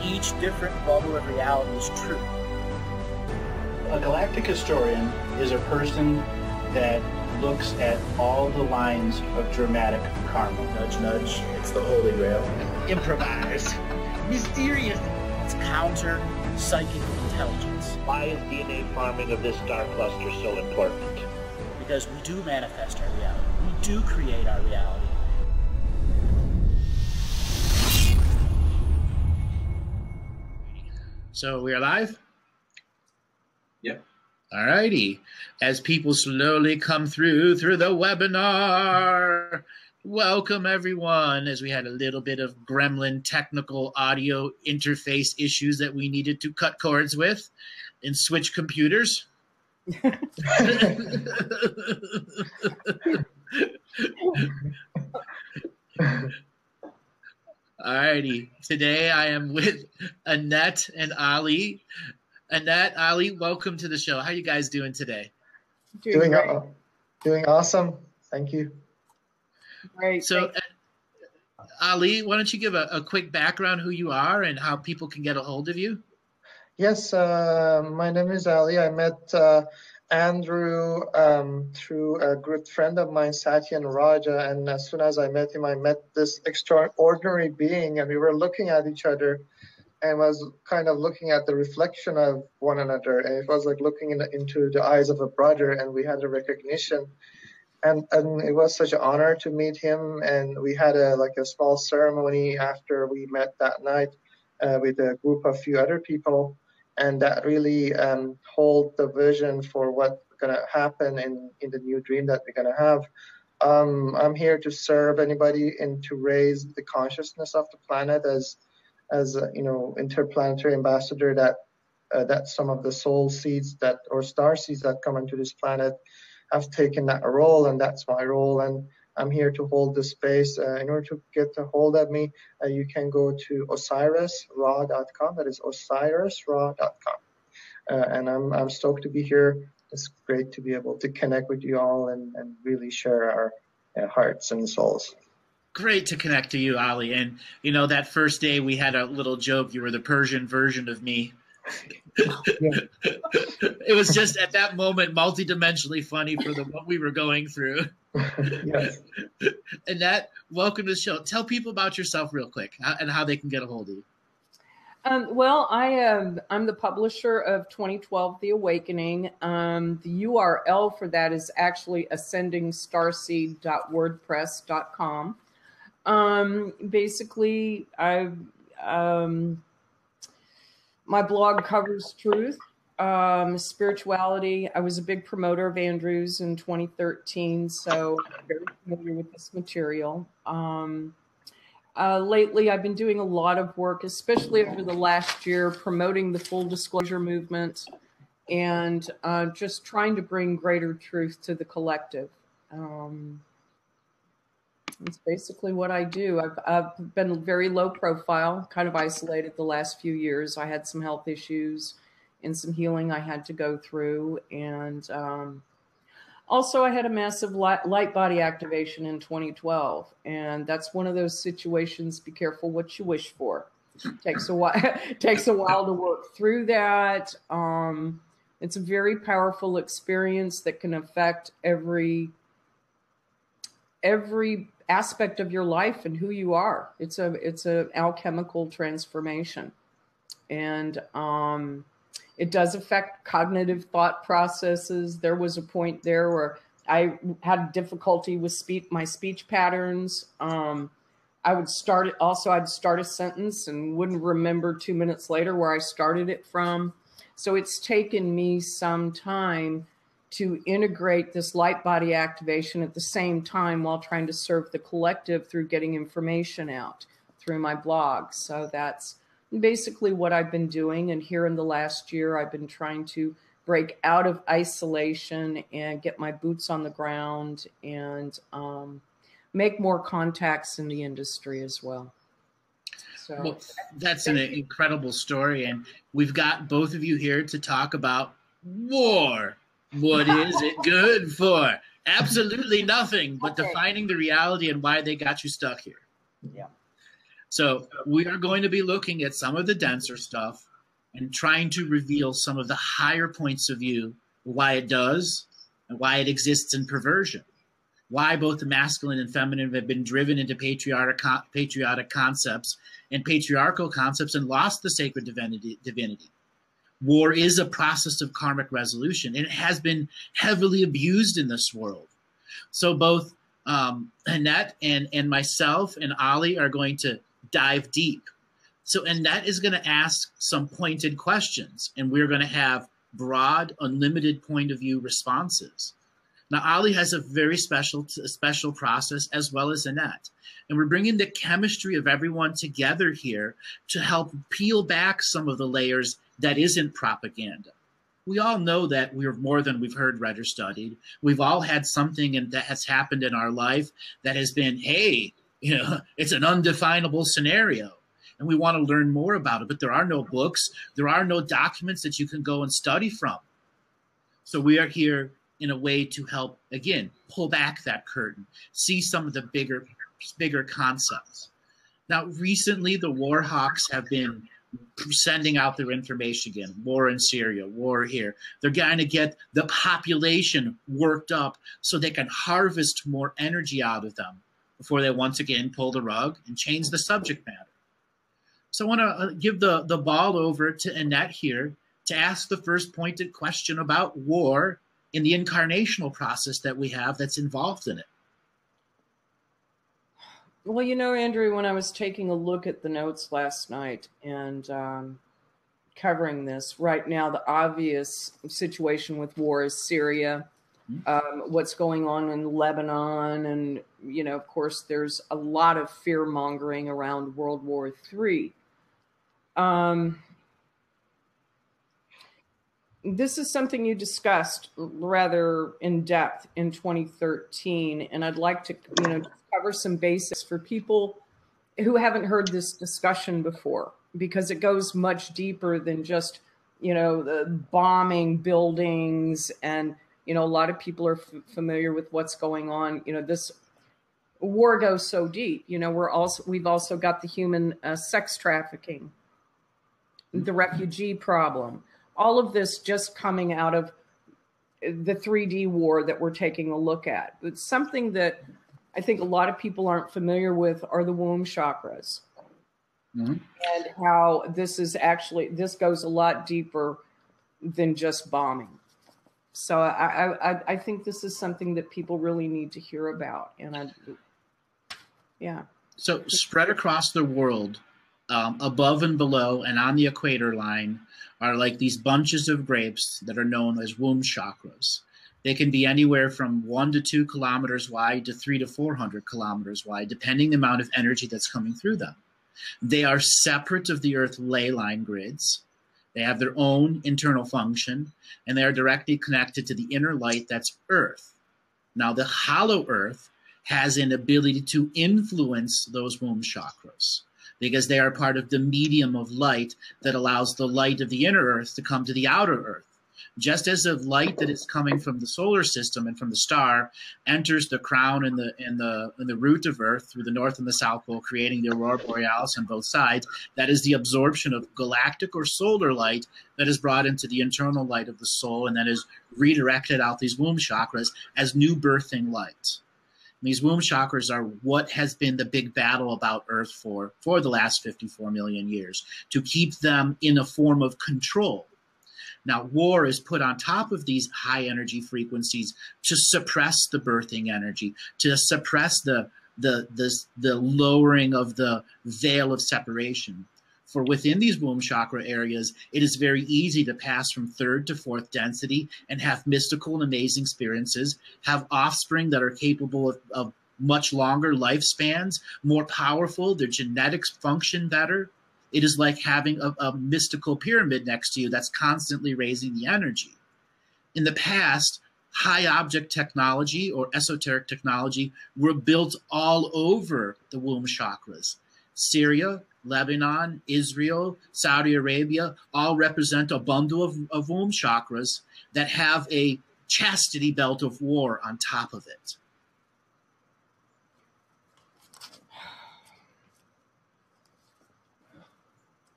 each different bubble of reality is true. A galactic historian is a person that looks at all the lines of dramatic karma. Nudge, nudge. It's the Holy Grail. Improvise. Mysterious. It's counter psychic intelligence. Why is DNA farming of this star cluster so important? Because we do manifest our reality. We do create our reality. So we are live? Yep. All righty. As people slowly come through the webinar, welcome everyone. As we had a little bit of gremlin technical audio interface issues that we needed to cut cords with and switch computers. Alrighty. Today I am with Annette and Ali. Annette, Ali, welcome to the show. How you guys doing today? Doing awesome. Thank you. Great. So, Ali, why don't you give a quick background who you are and how people can get a hold of you? Yes, my name is Ali. I met Andrew through a good friend of mine, Satyan Raja, and as soon as I met him, I met this extraordinary being, and we were looking at each other and was kind of looking at the reflection of one another, and it was like looking into the eyes of a brother, and we had a recognition, and it was such an honor to meet him, and we had a small ceremony after we met that night with a group of few other people. And that really hold the vision for what's going to happen in the new dream that we're going to have. I'm here to serve anybody and to raise the consciousness of the planet as interplanetary ambassador that some of the soul seeds or star seeds that come into this planet have taken that role, and that's my role. And I'm here to hold the space. In order to get a hold of me, you can go to osirisraw.com. That is osirisraw.com. And I'm stoked to be here. It's great to be able to connect with you all and really share our hearts and souls. Great to connect to you, Ali. And, that first day we had a little joke. You were the Persian version of me. It was just at that moment multidimensionally funny for what we were going through. Yes. Annette, welcome to the show. Tell people about yourself real quick and how they can get a hold of you. Well, I'm the publisher of 2012 The Awakening. The URL for that is actually ascendingStarseed.wordpress.com. Basically, my blog covers truth, spirituality. I was a big promoter of Andrew's in 2013, so I'm very familiar with this material. Lately, I've been doing a lot of work, especially over the last year, promoting the full disclosure movement and just trying to bring greater truth to the collective. It's basically what I do. I've been very low profile, kind of isolated the last few years. I had some health issues and some healing I had to go through. And also I had a massive light body activation in 2012. And that's one of those situations, be careful what you wish for. It takes a while to work through that. It's a very powerful experience that can affect every aspect of your life and who you are. It's an alchemical transformation, and it does affect cognitive thought processes. There was a point there where I had difficulty with my speech patterns. I'd start a sentence and wouldn't remember 2 minutes later where I started it from. So it's taken me some time to integrate this light body activation at the same time while trying to serve the collective through getting information out through my blog. So that's basically what I've been doing. And here in the last year, I've been trying to break out of isolation and get my boots on the ground and make more contacts in the industry as well. So well, that's an incredible story. And we've got both of you here to talk about war. What is it good for? Absolutely nothing, but defining the reality and why they got you stuck here. Yeah. So we are going to be looking at some of the denser stuff and trying to reveal some of the higher points of view, why it does and why it exists in perversion, why both the masculine and feminine have been driven into patriotic concepts and patriarchal concepts and lost the sacred divinity. War is a process of karmic resolution, and it has been heavily abused in this world. So both Annette and myself and Ali are going to dive deep. So Annette is going to ask some pointed questions, and we're going to have broad, unlimited point of view responses. Now, Ali has a very special process, as well as Annette. And we're bringing the chemistry of everyone together here to help peel back some of the layers that isn't propaganda. We all know that we're more than we've heard, read, or studied. We've all had something that has happened in our life that has been, hey, it's an undefinable scenario. And we want to learn more about it. But there are no books. There are no documents that you can go and study from. So we are here in a way to help, again, pull back that curtain, see some of the bigger concepts. Now, recently, the war hawks have been sending out their information again. War in Syria, war here. They're going to get the population worked up so they can harvest more energy out of them before they once again pull the rug and change the subject matter. So I want to give the ball over to Annette here to ask the first pointed question about war in the incarnational process that we have that's involved in it. Well, Andrew, when I was taking a look at the notes last night and covering this, right now the obvious situation with war is Syria, what's going on in Lebanon, and, of course, there's a lot of fear-mongering around World War III. This is something you discussed rather in depth in 2013, and I'd like to, just cover some basics for people who haven't heard this discussion before, because it goes much deeper than just, the bombing buildings, and, a lot of people are familiar with what's going on. This war goes so deep. We've also got the human sex trafficking, the refugee problem. All of this just coming out of the 3D war that we're taking a look at. But something that I think a lot of people aren't familiar with are the womb chakras. Mm-hmm. And how this goes a lot deeper than just bombing. So I think this is something that people really need to hear about. And So spread across the world, above and below and on the equator line, are like these bunches of grapes that are known as womb chakras. They can be anywhere from 1 to 2 kilometers wide to 300 to 400 kilometers wide, depending the amount of energy that's coming through them. They are separate of the Earth ley line grids. They have their own internal function, and they are directly connected to the inner light that's Earth. Now, the hollow Earth has an ability to influence those womb chakras, because they are part of the medium of light that allows the light of the inner Earth to come to the outer Earth. Just as the light that is coming from the solar system and from the star enters the crown and the root of Earth through the north and the south pole, creating the aurora borealis on both sides, that is the absorption of galactic or solar light that is brought into the internal light of the soul and that is redirected out these womb chakras as new birthing light. These womb chakras are what has been the big battle about Earth for the last 54 million years, to keep them in a form of control. Now, war is put on top of these high energy frequencies to suppress the birthing energy, to suppress the lowering of the veil of separation. For within these womb chakra areas, it is very easy to pass from 3rd to 4th density and have mystical and amazing experiences, have offspring that are capable of much longer lifespans, more powerful, their genetics function better. It is like having a mystical pyramid next to you that's constantly raising the energy. In the past, high object technology or esoteric technology were built all over the womb chakras. Syria, Lebanon, Israel, Saudi Arabia all represent a bundle of womb chakras that have a chastity belt of war on top of it.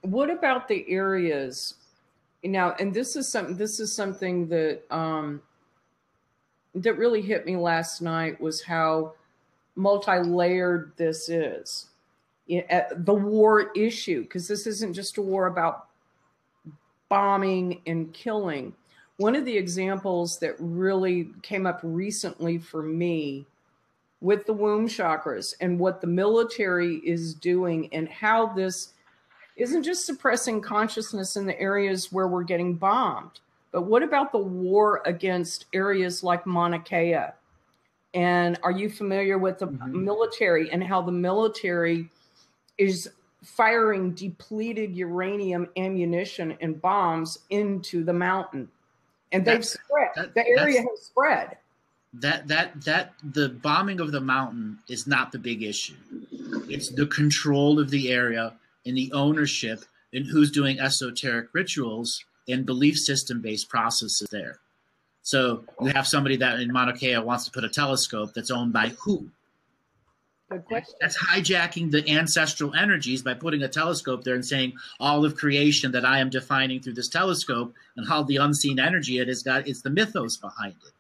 What about the areas now? And this is something that that really hit me last night, was how multi-layered this is. The war issue, because this isn't just a war about bombing and killing. One of the examples that really came up recently for me with the womb chakras and what the military is doing, and how this isn't just suppressing consciousness in the areas where we're getting bombed, but what about the war against areas like Mauna Kea? And are you familiar with the military and how the military is firing depleted uranium ammunition and bombs into the mountain? And they've spread. The area has spread. The bombing of the mountain is not the big issue. It's the control of the area and the ownership and who's doing esoteric rituals and belief system-based processes there. So you have somebody that in Mauna Kea wants to put a telescope that's owned by who? Good question. That's hijacking the ancestral energies by putting a telescope there and saying all of creation that I am defining through this telescope, and how the unseen energy it has got, it's the mythos behind it.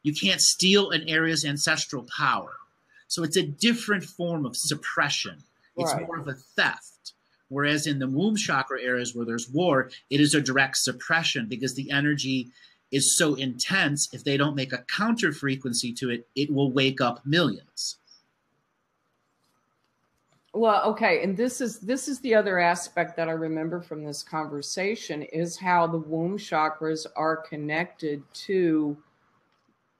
You can't steal an area's ancestral power. So it's a different form of suppression. It's more of a theft. Whereas in the womb chakra areas where there's war, it is a direct suppression, because the energy is so intense. If they don't make a counter frequency to it, it will wake up millions. Well, okay, and this is the other aspect that I remember from this conversation, is how the womb chakras are connected to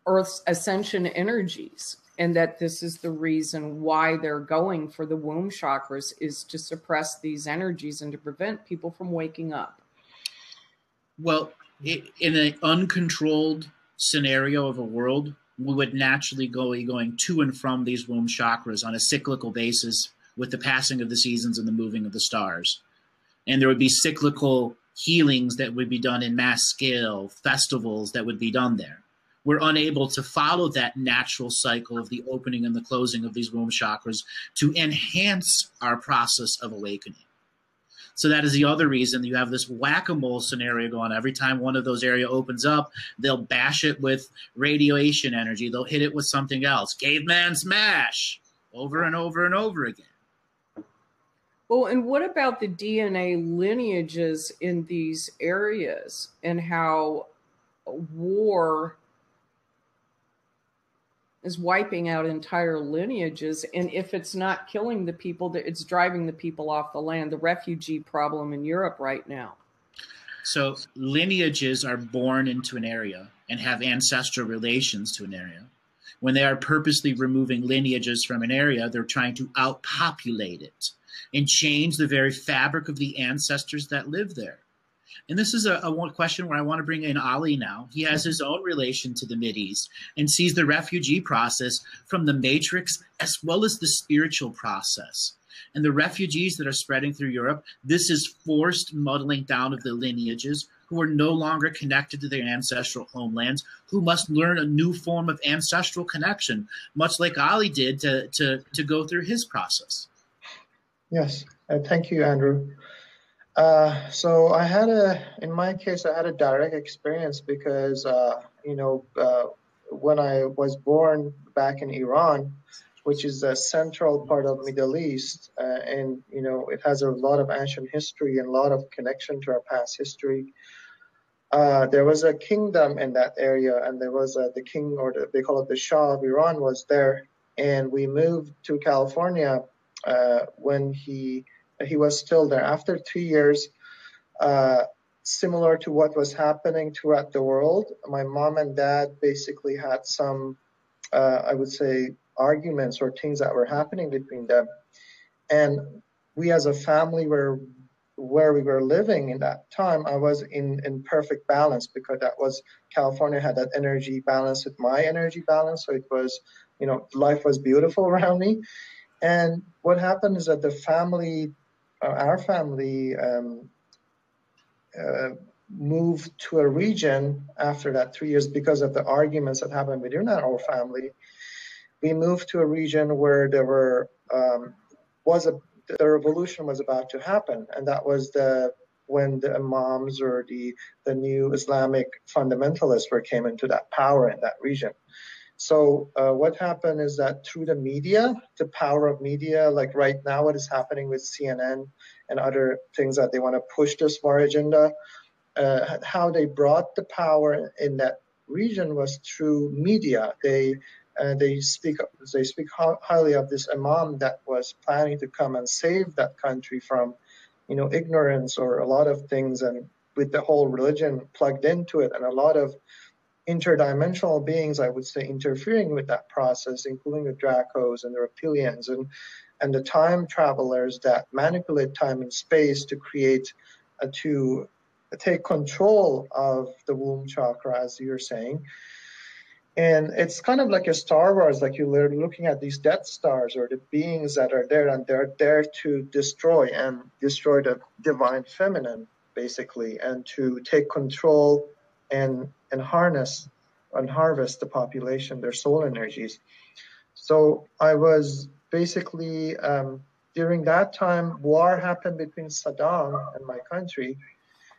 Earth's ascension energies, and that this is the reason why they're going for the womb chakras, is to suppress these energies and to prevent people from waking up. Well, in an uncontrolled scenario of a world, we would naturally going to and from these womb chakras on a cyclical basis, with the passing of the seasons and the moving of the stars. And there would be cyclical healings that would be done in mass scale, festivals that would be done there. We're unable to follow that natural cycle of the opening and the closing of these womb chakras to enhance our process of awakening. So that is the other reason you have this whack-a-mole scenario going on. Every time one of those areas opens up, they'll bash it with radiation energy. They'll hit it with something else. Caveman smash, over and over and over again. Well, and what about the DNA lineages in these areas, and how war is wiping out entire lineages? And if it's not killing the people, it's driving the people off the land. The refugee problem in Europe right now. So lineages are born into an area and have ancestral relations to an area. When they are purposely removing lineages from an area, they're trying to outpopulate it and change the very fabric of the ancestors that live there. And this is a one question where I want to bring in Ali now. He has his own relation to the Mideast and sees the refugee process from the matrix as well as the spiritual process. And the refugees that are spreading through Europe, this is forced muddling down of the lineages who are no longer connected to their ancestral homelands, who must learn a new form of ancestral connection, much like Ali did to go through his process. Yes, thank you, Andrew. So in my case, I had a direct experience because, when I was born back in Iran, which is a central part of Middle East, and, it has a lot of ancient history and a lot of connection to our past history. There was a kingdom in that area, and there was the king, or they call it the Shah of Iran, was there. And we moved to California when he was still there. After 2 years, similar to what was happening throughout the world, my mom and dad basically had some, I would say, arguments or things that were happening between them. And we as a family were where we were living in that time. I was in perfect balance, because California had that energy balance with my energy balance. So it was, life was beautiful around me. And what happened is that our family moved to a region after that 3 years because of the arguments that happened within our family. We moved to a region where there the revolution was about to happen, and that was when the imams or the new Islamic fundamentalists came into that power in that region. So what happened is that through the media, the power of media, like right now what is happening with CNN and other things that they want to push this war agenda, how they brought the power in that region was through media. They speak highly of this imam that was planning to come and save that country from, ignorance or a lot of things, and with the whole religion plugged into it, and a lot of interdimensional beings, I would say, interfering with that process, including the Dracos and the Reptilians and the time travelers that manipulate time and space to create to take control of the womb chakra, as you're saying. And it's kind of like a Star Wars, like you're looking at these Death Stars or the beings that are there, and they're there to destroy the divine feminine, basically, and to take control and harness and harvest the population, their soul energies. So I was basically, during that time, war happened between Saddam and my country.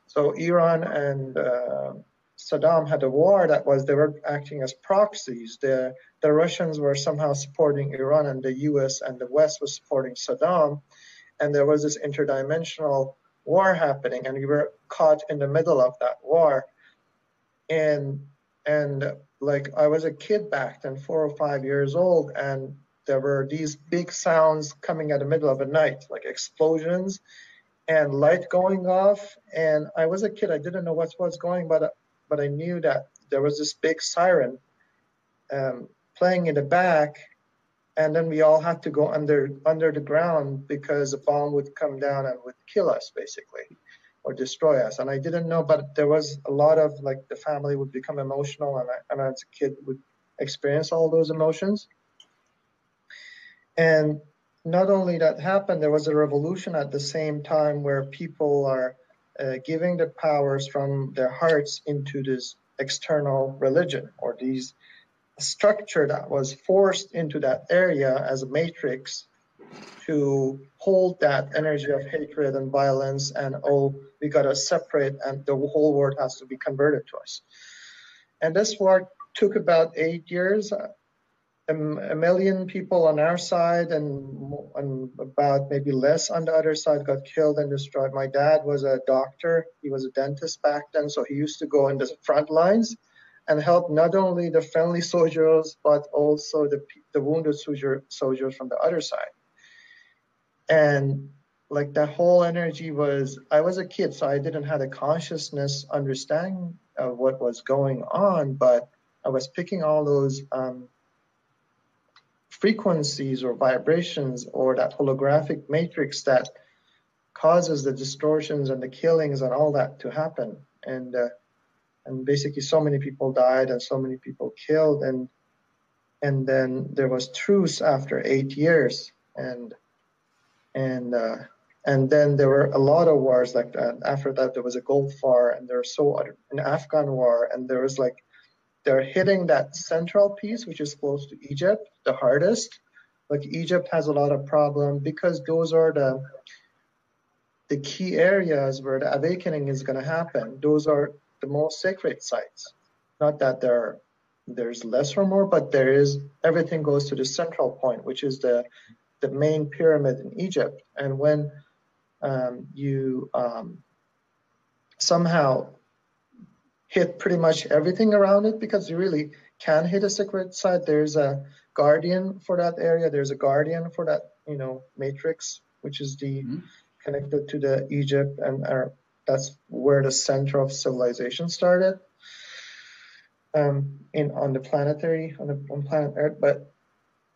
So Iran and Saddam had a war they were acting as proxies. The Russians were somehow supporting Iran, and the US and the West was supporting Saddam. And there was this interdimensional war happening, and we were caught in the middle of that war. And like I was a kid back then, 4 or 5 years old, and there were these big sounds coming at the middle of the night, like explosions and light going off. And I was a kid, I didn't know what was going, but I knew that there was this big siren playing in the back, and then we all had to go under the ground because a bomb would come down and would kill us, basically, or destroy us. And I didn't know, but there was a lot of, like, the family would become emotional, and I as a kid would experience all those emotions. And not only that happened, there was a revolution at the same time where people are giving the powers from their hearts into this external religion, or these structure that was forced into that area as a matrix to hold that energy of hatred and violence, and we got to separate, and the whole world has to be converted to us. And this war took about 8 years. A million people on our side and about maybe less on the other side got killed and destroyed. My dad was a doctor. He was a dentist back then, so he used to go in the front lines and help not only the friendly soldiers, but also the wounded soldiers from the other side. And like that whole energy I was a kid, so I didn't have a consciousness understanding of what was going on, but I was picking all those frequencies or vibrations, or that holographic matrix that causes the distortions and the killings and all that to happen. And basically so many people died and so many people killed, and then there was truce after 8 years, and then there were a lot of wars like that. After that, there was a Gulf War, and there was an Afghan war, and there was like, they're hitting that central piece, which is close to Egypt, the hardest. Like Egypt has a lot of problem because those are the key areas where the awakening is going to happen. Those are the most sacred sites. Not that there's less or more, but everything goes to the central point, which is the main pyramid in Egypt. And when you somehow hit pretty much everything around it, because you really can hit a sacred site, there's a guardian for that area, there's a guardian for that matrix, which is connected to the Egypt, and that's where the center of civilization started on planet Earth. But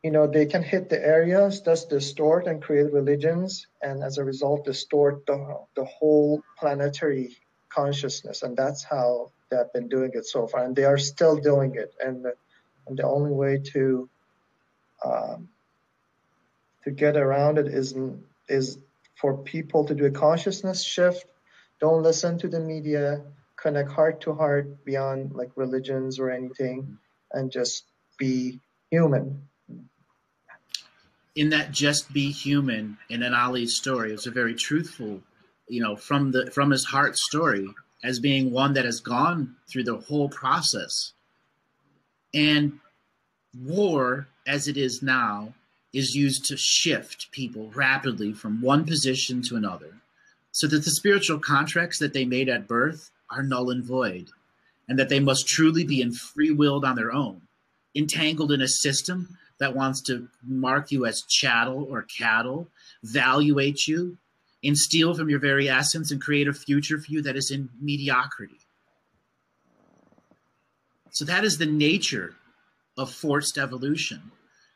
they can hit the areas, thus distort and create religions, and as a result distort the whole planetary consciousness. And that's how they have been doing it so far, and they are still doing it. And the only way to get around it is for people to do a consciousness shift. Don't listen to the media. Connect heart to heart beyond like religions or anything, and just be human. in that just be human in an Ali's story. It's a very truthful, from his heart story as being one that has gone through the whole process. And war, as it is now, is used to shift people rapidly from one position to another, so that the spiritual contracts that they made at birth are null and void, and that they must truly be in free willed on their own, entangled in a system that wants to mark you as chattel or cattle, valuate you, and steal from your very essence and create a future for you that is in mediocrity. So that is the nature of forced evolution.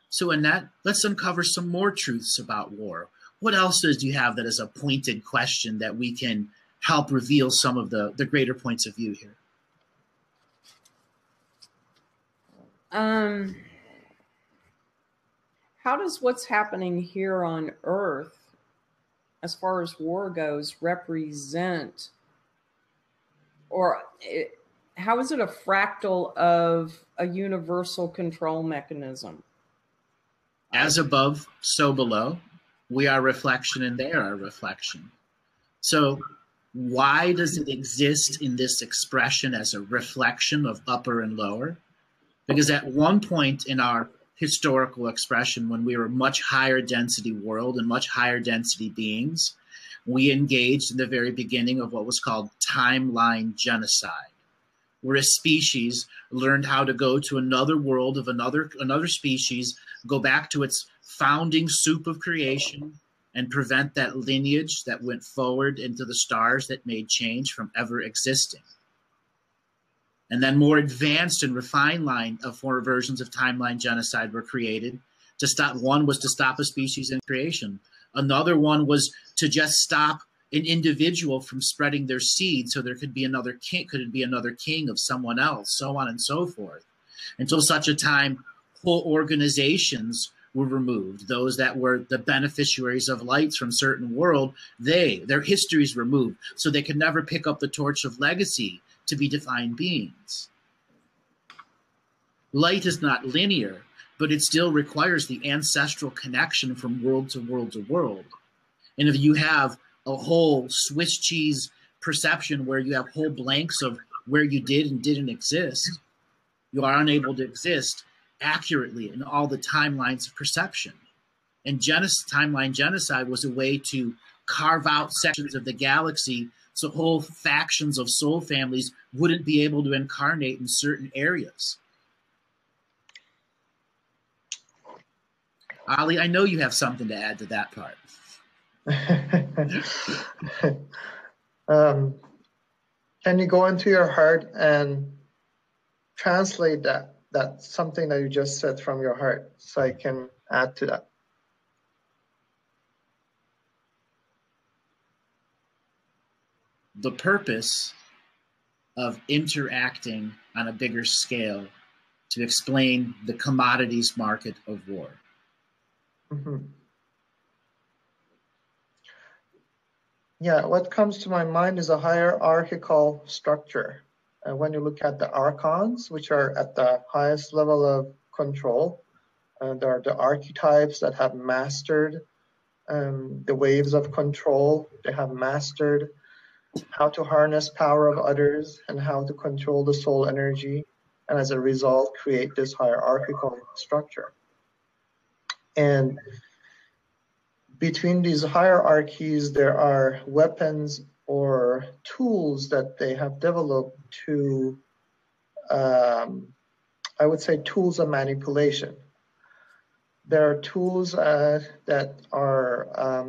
So Annette, let's uncover some more truths about war. What else do you have that is a pointed question that we can help reveal some of the greater points of view here? How does what's happening here on Earth, as far as war goes, represent, how is it a fractal of a universal control mechanism? As above, so below. We are reflection and they are reflection. So why does it exist in this expression as a reflection of upper and lower? Because at one point in our historical expression, when we were a much higher density world and much higher density beings, we engaged in the very beginning of what was called timeline genocide, where a species learned how to go to another world of another species, go back to its founding soup of creation, and prevent that lineage that went forward into the stars that made change from ever existing. And then more advanced and refined versions of timeline genocide were created to stop. One was to stop a species in creation. Another one was to just stop an individual from spreading their seed so there could be another king of someone else, so on and so forth, until such a time whole organizations were removed. Those that were the beneficiaries of lights from certain world, their histories removed, so they could never pick up the torch of legacy to be divine beings. Light is not linear, but it still requires the ancestral connection from world to world to world. And if you have a whole Swiss cheese perception where you have whole blanks of where you did and didn't exist, you are unable to exist accurately in all the timelines of perception. And timeline genocide was a way to carve out sections of the galaxy so whole factions of soul families wouldn't be able to incarnate in certain areas. Ali, I know you have something to add to that part. Can you go into your heart and translate that something that you just said from your heart, so I can add to that? The purpose of interacting on a bigger scale to explain the commodities market of war. Mm-hmm. Yeah, what comes to my mind is a hierarchical structure. When you look at the archons, which are at the highest level of control, there are the archetypes that have mastered the waves of control. They have mastered how to harness power of others and how to control the soul energy, and as a result, create this hierarchical structure. And between these hierarchies, there are weapons or tools that they have developed to, I would say, tools of manipulation. There are tools that are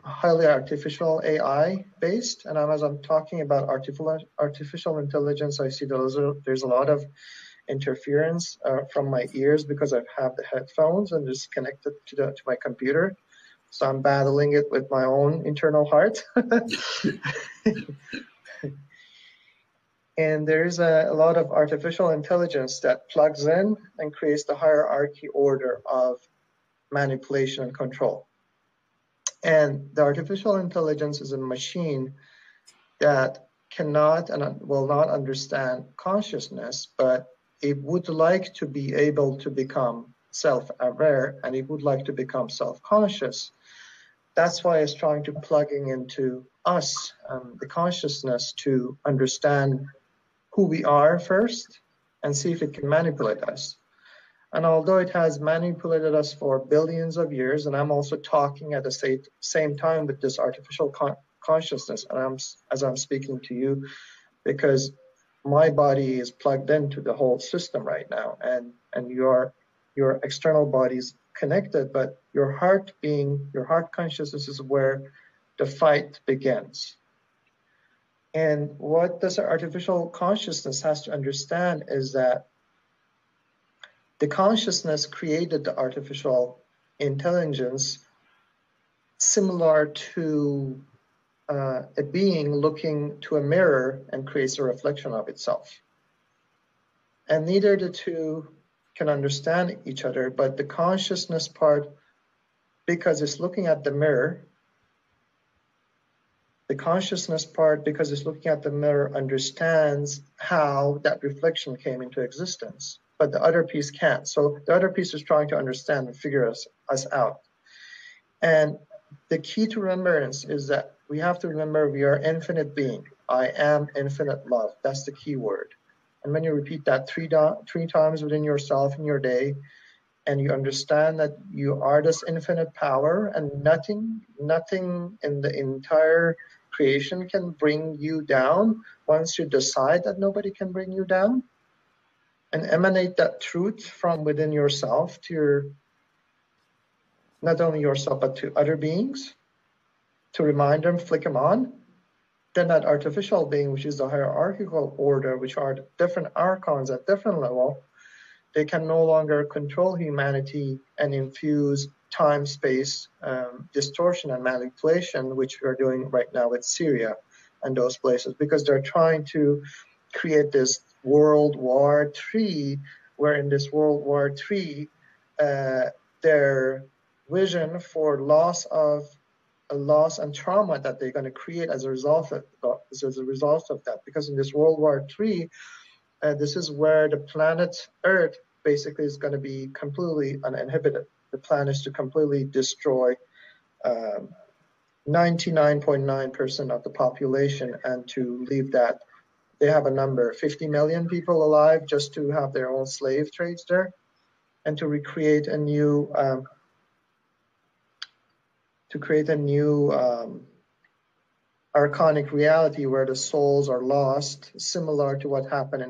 highly artificial AI based, and as I'm talking about artificial intelligence, I see there's a lot of interference from my ears because I have the headphones and just connected to my computer. So I'm battling it with my own internal heart. And there's a lot of artificial intelligence that plugs in and creates the hierarchy order of manipulation and control. And the artificial intelligence is a machine that cannot and will not understand consciousness, but it would like to be able to become self-aware and he would like to become self-conscious. That's why it's trying to plugging into us, the consciousness, to understand who we are first and see if it can manipulate us. And although it has manipulated us for billions of years, and I'm also talking at the same time with this artificial consciousness, and as I'm speaking to you, because my body is plugged into the whole system right now, and your external body's connected, but your heart consciousness is where the fight begins. And what this artificial consciousness has to understand is that the consciousness created the artificial intelligence similar to a being looking to a mirror and creates a reflection of itself. And neither the two can understand each other, but the consciousness part, because it's looking at the mirror, the consciousness part, because it's looking at the mirror, understands how that reflection came into existence, but the other piece can't. So the other piece is trying to understand and figure us out. And the key to remembrance is that we have to remember we are infinite being. I am infinite love. That's the key word. And when you repeat that three times within yourself in your day, and you understand that you are this infinite power and nothing in the entire creation can bring you down, once you decide that nobody can bring you down, and emanate that truth from within yourself to your, not only yourself, but to other beings, to remind them, flick them on, then that artificial being, which is the hierarchical order, which are the different archons at different level, they can no longer control humanity and infuse time, space, distortion and manipulation, which we are doing right now with Syria and those places, because they're trying to create this World War III, where in this World War III, their vision for loss and trauma that they're going to create as a result of that. Because in this World War III, this is where the planet Earth basically is going to be completely uninhibited. The plan is to completely destroy 99.9% of the population and to leave that. They have a number, 50 million people alive, just to have their own slave trades there, and to recreate a new archonic reality where the souls are lost, similar to what happened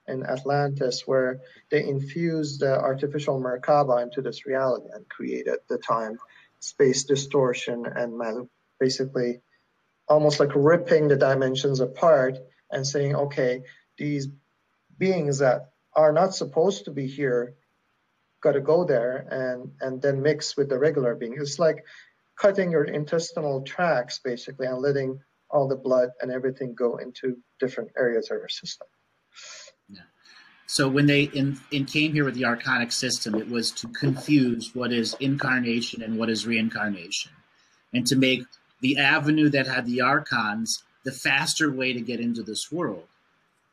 in Atlantis, where they infused the artificial Merkaba into this reality and created the time space distortion and basically almost like ripping the dimensions apart and saying, okay, these beings that are not supposed to be here got to go there and then mix with the regular being. It's like cutting your intestinal tracts basically and letting all the blood and everything go into different areas of your system. Yeah. So when they came here with the archonic system, it was to confuse what is incarnation and what is reincarnation, and to make the avenue that had the archons the faster way to get into this world.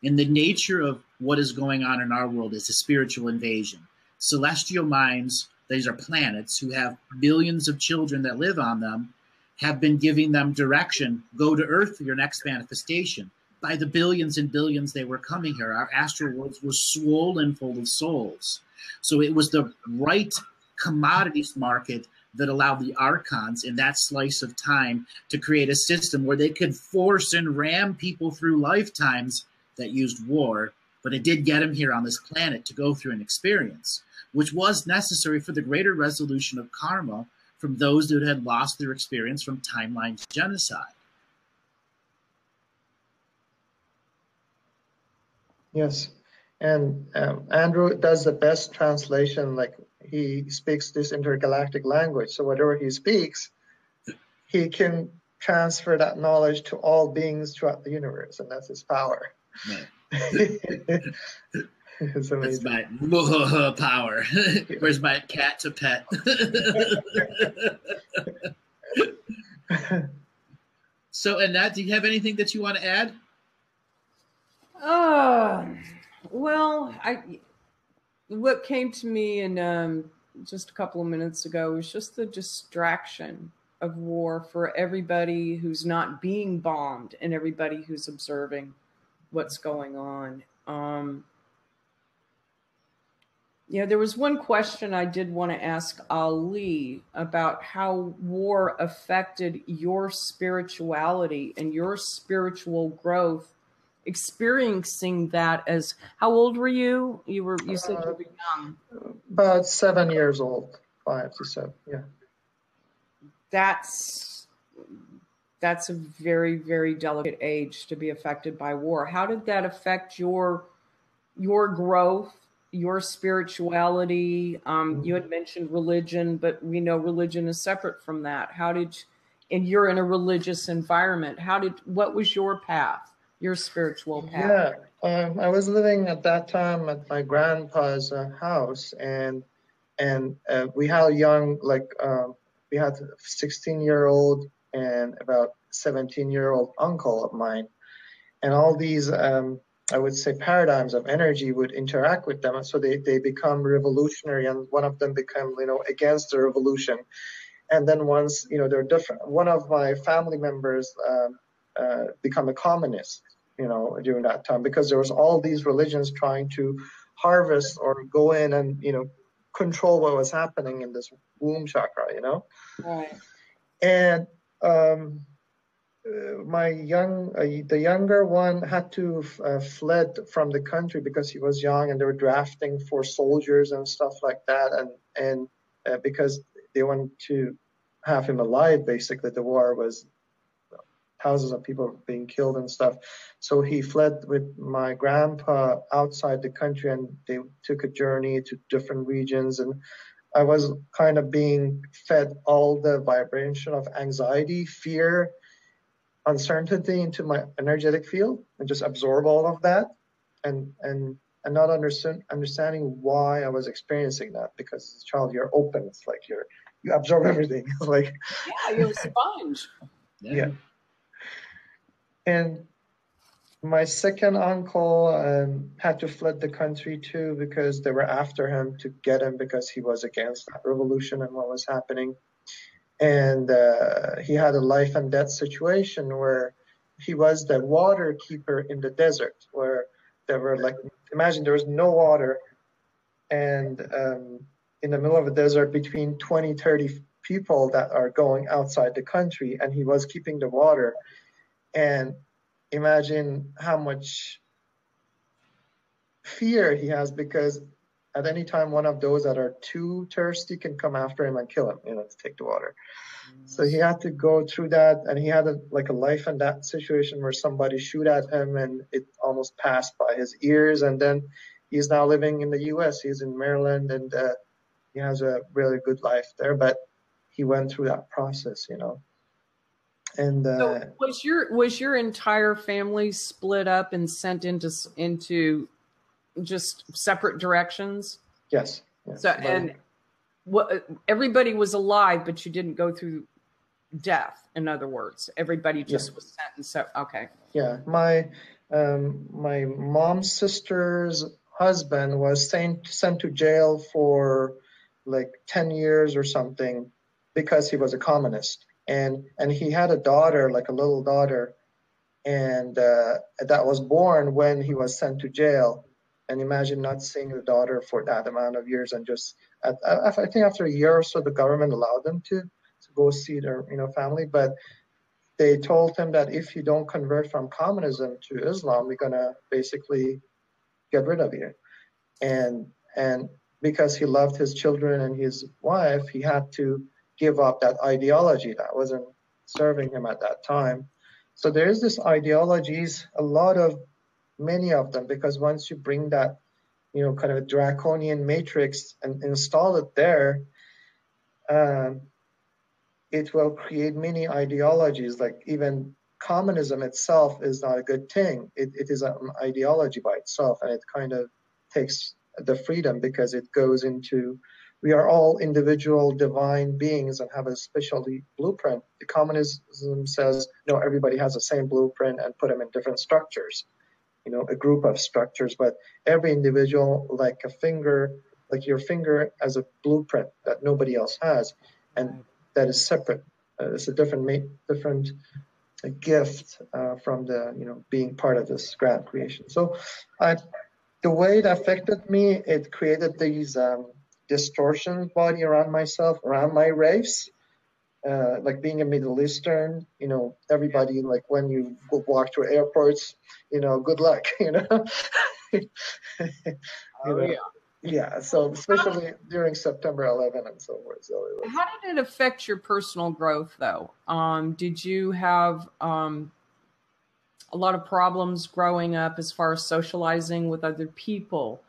And the nature of what is going on in our world is a spiritual invasion. Celestial minds, these are planets who have billions of children that live on them, have been giving them direction. Go to Earth for your next manifestation. By the billions and billions they were coming here, our astral worlds were swollen full of souls. So it was the right commodities market that allowed the archons in that slice of time to create a system where they could force and ram people through lifetimes that used war, but it did get them here on this planet to go through an experience, which was necessary for the greater resolution of karma from those that had lost their experience from timeline genocide. Yes, and Andrew does the best translation, like he speaks this intergalactic language, so whatever he speaks, he can transfer that knowledge to all beings throughout the universe, and that's his power. Right. It's amazing. That's my power. Where's my cat to pet? So, Annette, do you have anything that you want to add? Well, what came to me in just a couple of minutes ago was just the distraction of war for everybody who's not being bombed and everybody who's observing what's going on. You know, there was one question I did want to ask Ali about how war affected your spirituality and your spiritual growth, experiencing that as, how old were you? You said you were young. About 7 years old, 5 to 7, yeah. That's a very, very delicate age to be affected by war. How did that affect your growth, your spirituality? You had mentioned religion, but we know religion is separate from that. And you're in a religious environment. What was your path, your spiritual path? Yeah, I was living at that time at my grandpa's house, and we had a young, we had a 16-year-old and about 17-year-old uncle of mine, and all these I would say paradigms of energy would interact with them, and so they become revolutionary, and one of them become against the revolution, and then once they're different. One of my family members become a communist during that time, because there was all these religions trying to harvest or go in and control what was happening in this womb chakra, Right. And the younger one had to fled from the country because he was young, and they were drafting for soldiers and stuff like that, and because they wanted to have him alive. Basically, the war was thousands of people being killed and stuff. So he fled with my grandpa outside the country, and they took a journey to different regions, and I was kind of being fed all the vibration of anxiety, fear, uncertainty into my energetic field, and just absorb all of that, and not understanding why I was experiencing that, because as a child you're open. It's like you absorb everything. It's like, yeah, you're a sponge. Yeah. And my second uncle had to fled the country too, because they were after him to get him, because he was against that revolution and what was happening. And he had a life and death situation where he was the water keeper in the desert, where there were imagine there was no water, and in the middle of a desert between 20, 30 people that are going outside the country, and he was keeping the water. And imagine how much fear he has, because at any time one of those that are too thirsty can come after him and kill him, to take the water. So he had to go through that, and he had a life and death situation where somebody shoot at him, and it almost passed by his ears. And then he's now living in the U.S. He's in Maryland, and he has a really good life there. But he went through that process, And so was your entire family split up and sent into just separate directions? Yes. So and everybody was alive, but you didn't go through death. In other words, everybody just was sent. And so okay. Yeah, my mom's sister's husband was sent to jail for 10 years or something, because he was a communist. And he had a daughter, a little daughter, and that was born when he was sent to jail. And imagine not seeing the daughter for that amount of years, and just I think after a year or so, the government allowed them to go see their family. But they told him that if you don't convert from communism to Islam, we're gonna basically get rid of you. And because he loved his children and his wife, he had to give up that ideology that wasn't serving him at that time. So there is this ideologies, many of them, because once you bring that, kind of a draconian matrix and install it there, it will create many ideologies. Like even communism itself is not a good thing. It is an ideology by itself, and it kind of takes the freedom, because it goes into, we are all individual divine beings and have a special blueprint. The communism says, no, everybody has the same blueprint, and put them in different structures. a group of structures, but every individual, like a finger, like your finger, as a blueprint that nobody else has, and that is separate. It's a different gift from the being part of this grand creation. So, the way it affected me, it created these distortion body around myself, around my race. Like being a Middle Eastern, everybody, like when you go walk through airports, good luck, Yeah, so especially during September 11 and so forth. So how did it affect your personal growth, though? Did you have a lot of problems growing up as far as socializing with other people,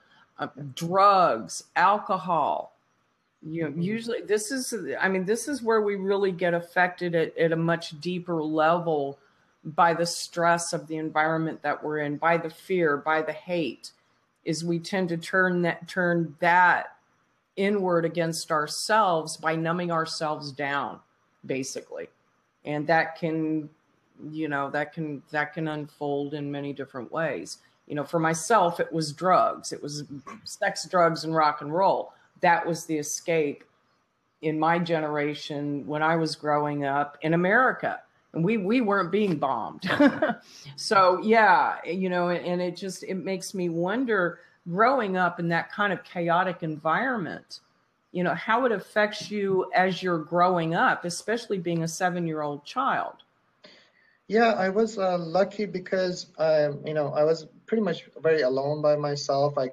drugs, alcohol? Usually this is where we really get affected at a much deeper level by the stress of the environment that we're in, by the fear, by the hate, is we tend to turn that inward against ourselves by numbing ourselves down, basically. And that can unfold in many different ways. For myself, it was drugs. It was sex, drugs, and rock and roll. That was the escape in my generation when I was growing up in America, and we weren't being bombed. So yeah, and it makes me wonder, growing up in that kind of chaotic environment, how it affects you as you're growing up, especially being a 7-year-old child. Yeah, I was lucky because I was pretty much very alone by myself. I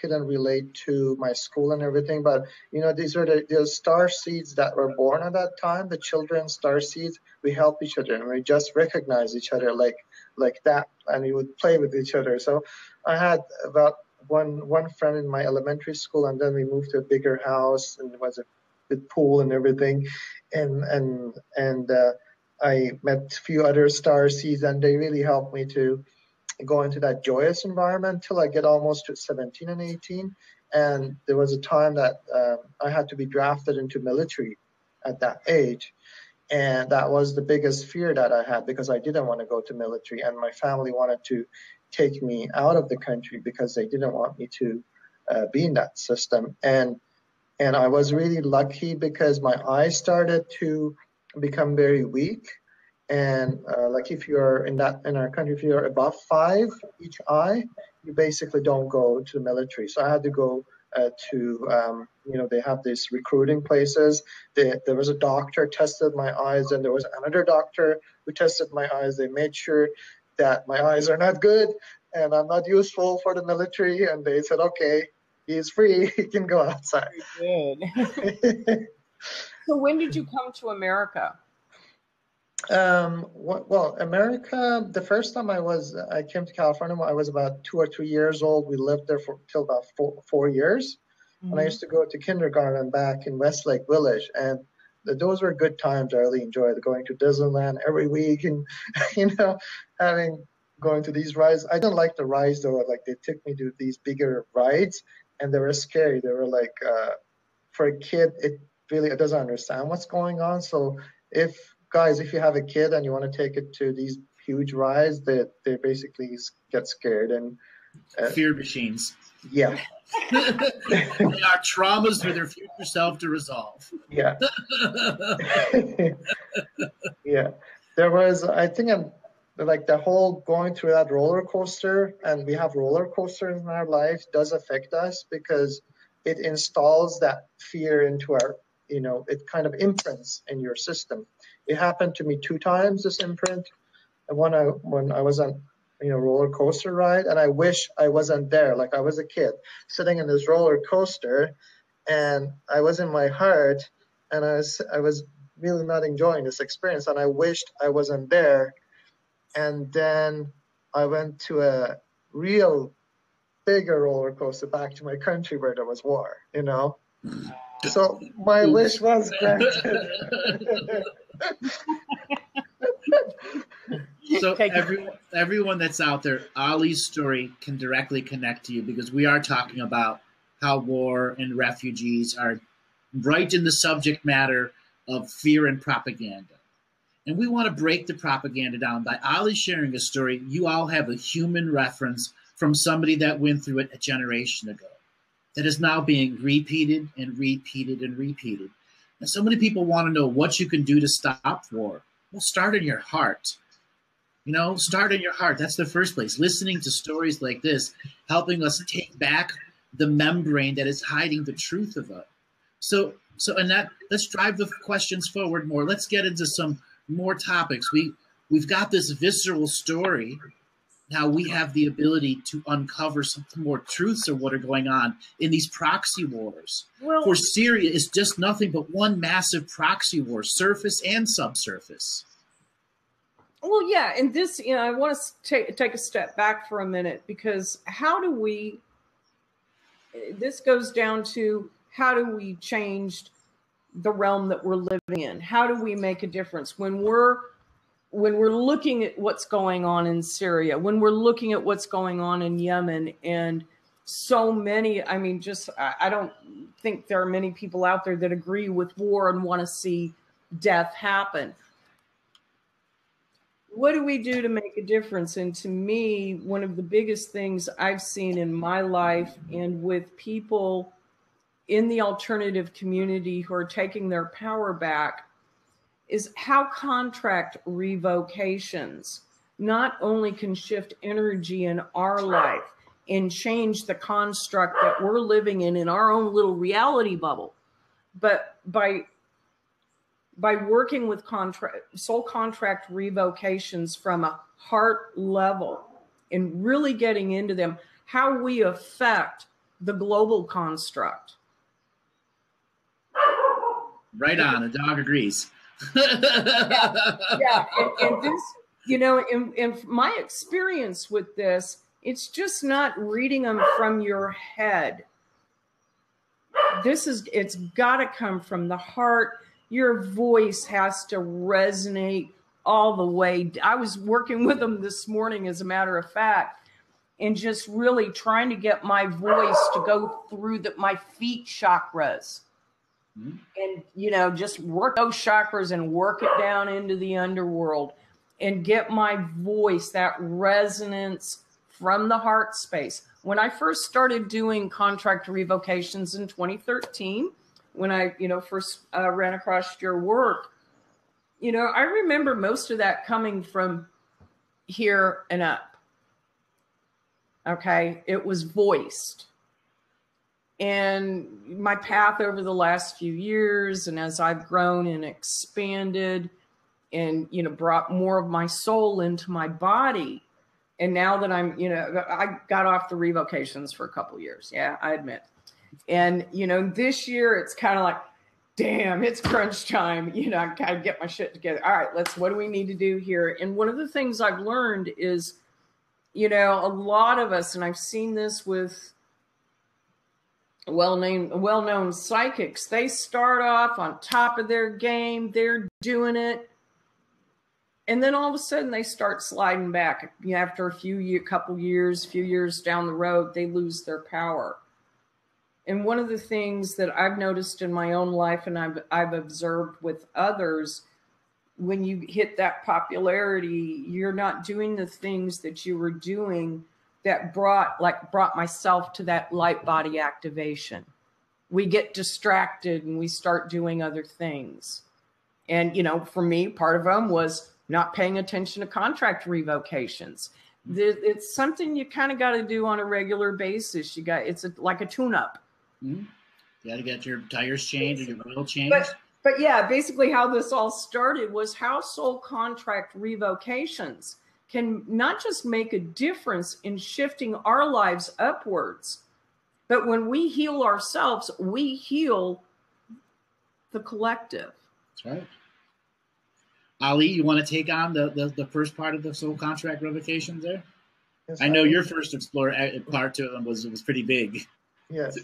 couldn't relate to my school and everything, but these are the star seeds that were born at that time. The children star seeds. We help each other and we just recognize each other like that, and we would play with each other. So I had about one friend in my elementary school, and then we moved to a bigger house, and there was a good pool and everything, and I met a few other star seeds, and they really helped me to go into that joyous environment till I get almost to 17 and 18. And there was a time that I had to be drafted into military at that age. And that was the biggest fear that I had, because I didn't want to go to military, and my family wanted to take me out of the country because they didn't want me to be in that system. And I was really lucky because my eyes started to become very weak. And like if you're in our country, if you're above 5 each eye, you basically don't go to the military. So I had to go to they have these recruiting places. There was a doctor tested my eyes, and there was another doctor who tested my eyes. They made sure that my eyes are not good and I'm not useful for the military. And they said, okay, he's free. He can go outside. Good. So when did you come to America? Well, America, the first time I came to California, I was about 2 or 3 years old. We lived there till about four years. Mm-hmm. And I used to go to kindergarten back in Westlake Village. And those were good times. I really enjoyed going to Disneyland every week and, going to these rides. I didn't like the rides, though. Like, they took me to these bigger rides, and they were scary. They were like, for a kid, it doesn't understand what's going on. So if you have a kid and you want to take it to these huge rides, they basically get scared. And fear machines. Yeah. They are traumas for their future self to resolve. Yeah. Yeah. There was, I think, like the whole going through that roller coaster, and we have roller coasters in our life, does affect us because it installs that fear into our, it kind of imprints in your system. It happened to me 2 times, this imprint. And when I was on roller coaster ride, and I wish I wasn't there. Like, I was a kid sitting in this roller coaster, and I was in my heart, and I was really not enjoying this experience, and I wished I wasn't there. And then I went to a real bigger roller coaster back to my country where there was war, So my wish was granted. So everyone that's out there, Ali's story can directly connect to you, because we are talking about how war and refugees are right in the subject matter of fear and propaganda. And we want to break the propaganda down. By Ali sharing a story, you all have a human reference from somebody that went through it a generation ago that is now being repeated and repeated and repeated. And so many people want to know what you can do to stop war. Well, start in your heart. You know, start in your heart. That's the first place. Listening to stories like this, helping us take back the membrane that is hiding the truth of it. So Annette, let's drive the questions forward more. Let's get into some more topics. We've got this visceral story. Now we have the ability to uncover some more truths of what are going on in these proxy wars. Well, for Syria, it's just nothing but one massive proxy war, surface and subsurface. Well, yeah, and this, you know, I want to take a step back for a minute, because how do we, this goes down to how do we change the realm that we're living in? How do we make a difference when we're looking at what's going on in Syria, when we're looking at what's going on in Yemen, and so many, I mean, just, I don't think there are many people out there that agree with war and want to see death happen. What do we do to make a difference? And to me, one of the biggest things I've seen in my life and with people in the alternative community who are taking their power back is how contract revocations not only can shift energy in our life and change the construct that we're living in our own little reality bubble, but by working with soul contract revocations from a heart level and really getting into them, how we affect the global construct. Right on, the dog agrees. Yeah. And this, you know, in my experience with this, it's just not reading them from your head. It's got to come from the heart. Your voice has to resonate all the way. I was working with them this morning, as a matter of fact, and just really trying to get my voice to go through my feet chakras. Mm-hmm. And, you know, just work those chakras and work it down into the underworld and get my voice, that resonance from the heart space. When I first started doing contract revocations in 2013, when I, you know, first ran across your work, you know, I remember most of that coming from here and up. Okay. It was voiced. And my path over the last few years, and as I've grown and expanded and, you know, brought more of my soul into my body. And now that I'm, you know, I got off the revocations for a couple of years. Yeah, I admit. And, you know, this year it's kind of like, damn, it's crunch time. You know, I gotta get my shit together. All right, what do we need to do here? And one of the things I've learned is, you know, a lot of us, and I've seen this with well-known psychics, they start off on top of their game. They're doing it. And then all of a sudden they start sliding back. You know, after a few years down the road, they lose their power. And one of the things that I've noticed in my own life, and I've observed with others, when you hit that popularity, you're not doing the things that you were doing that brought myself to that light body activation. We get distracted and we start doing other things. And, you know, for me, part of them was not paying attention to contract revocations. It's something you kind of got to do on a regular basis. It's like a tune-up. Mm-hmm. You got to get your tires changed or your oil changed. But yeah, basically how this all started was how soul contract revocations can not just make a difference in shifting our lives upwards, but when we heal ourselves, we heal the collective. That's right. Ali, you want to take on the first part of the soul contract revocations there? Yes, I know your first part to them was pretty big. Yes.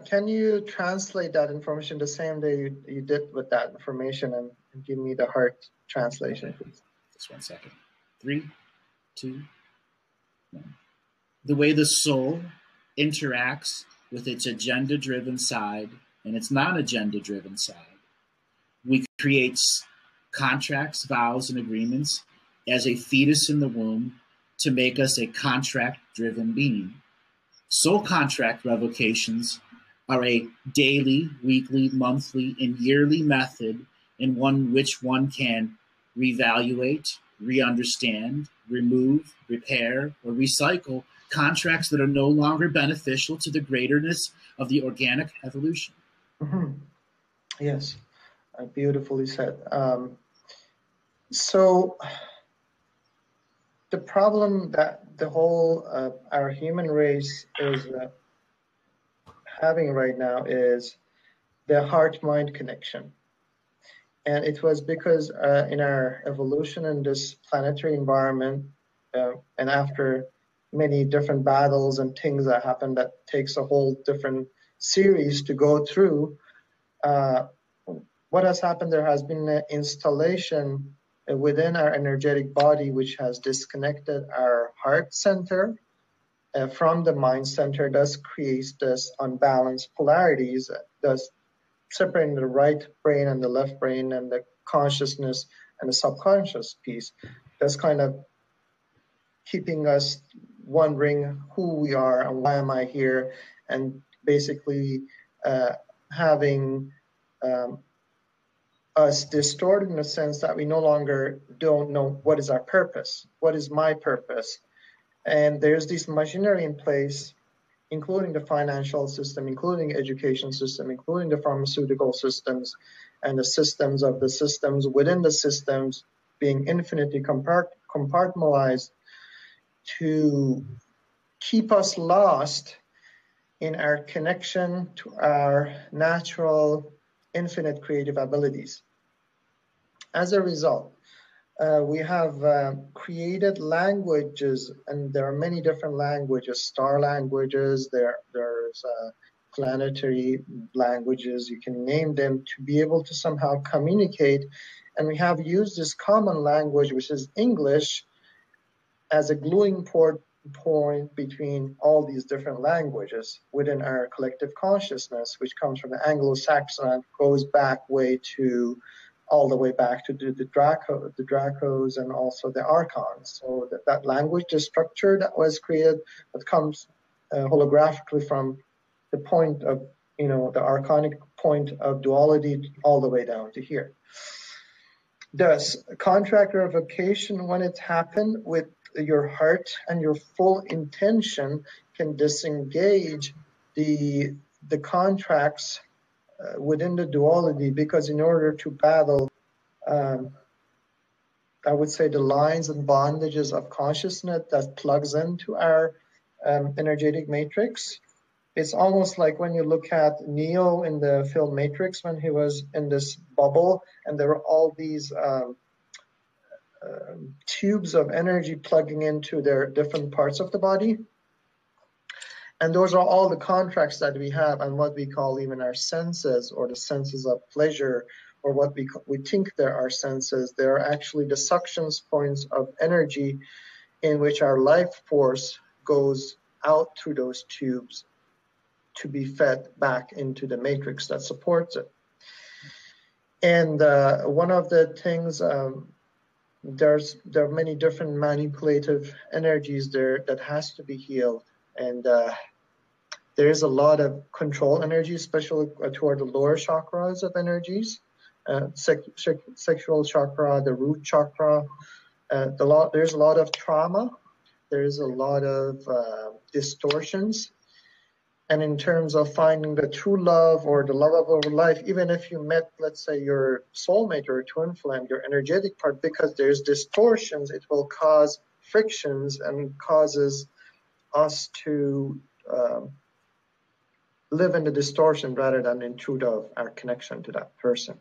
Can you translate that information the same way you did with that information and give me the heart translation, please? Just 1 second. 3, 2, 1. The way the soul interacts with its agenda-driven side and its non-agenda-driven side. We create contracts, vows, and agreements as a fetus in the womb to make us a contract-driven being. Soul contract revocations are a daily, weekly, monthly, and yearly method in which one can reevaluate, re-understand, remove, repair, or recycle contracts that are no longer beneficial to the greaterness of the organic evolution. Mm-hmm. Yes, beautifully said. So the problem that the whole our human race is having right now is the heart-mind connection. And it was because in our evolution in this planetary environment, and after many different battles and things that happen that takes a whole different series to go through, what has happened, there has been an installation within our energetic body which has disconnected our heart center from the mind center, thus creates this unbalanced polarities, thus separating the right brain and the left brain and the consciousness and the subconscious piece. That's kind of keeping us wondering who we are and why am I here, and basically having us distorted in the sense that we no longer don't know what is our purpose, what is my purpose. And there's this machinery in place, including the financial system, including the education system, including the pharmaceutical systems, and the systems of the systems within the systems being infinitely compartmentalized to keep us lost in our connection to our natural, infinite creative abilities. As a result, we have created languages, and there are many different languages, star languages, there's planetary languages, you can name them, to be able to somehow communicate. And we have used this common language, which is English, as a gluing point between all these different languages within our collective consciousness, which comes from the Anglo-Saxon and goes back all the way back to the Dracos and also the Archons. So that language, the structure that was created, that comes holographically from the point of, the archonic point of duality all the way down to here. Thus, contract revocation, when it happened with your heart and your full intention, can disengage the contracts within the duality, because in order to battle, I would say, the lines and bondages of consciousness that plugs into our energetic matrix, it's almost like when you look at Neo in the film Matrix, when he was in this bubble and there were all these tubes of energy plugging into their different parts of the body. And those are all the contracts that we have, and what we call even our senses, or the senses of pleasure, or what we think there are senses. They are actually the suction points of energy in which our life force goes out through those tubes to be fed back into the matrix that supports it. And one of the things, there are many different manipulative energies there that has to be healed. And there is a lot of control energy, especially toward the lower chakras of energies, sexual chakra, the root chakra. There's a lot of trauma. There's a lot of distortions. And in terms of finding the true love or the love of our life, even if you met, let's say, your soulmate or twin flame, your energetic part, because there's distortions, it will cause frictions and causes us to live in the distortion rather than in truth of our connection to that person,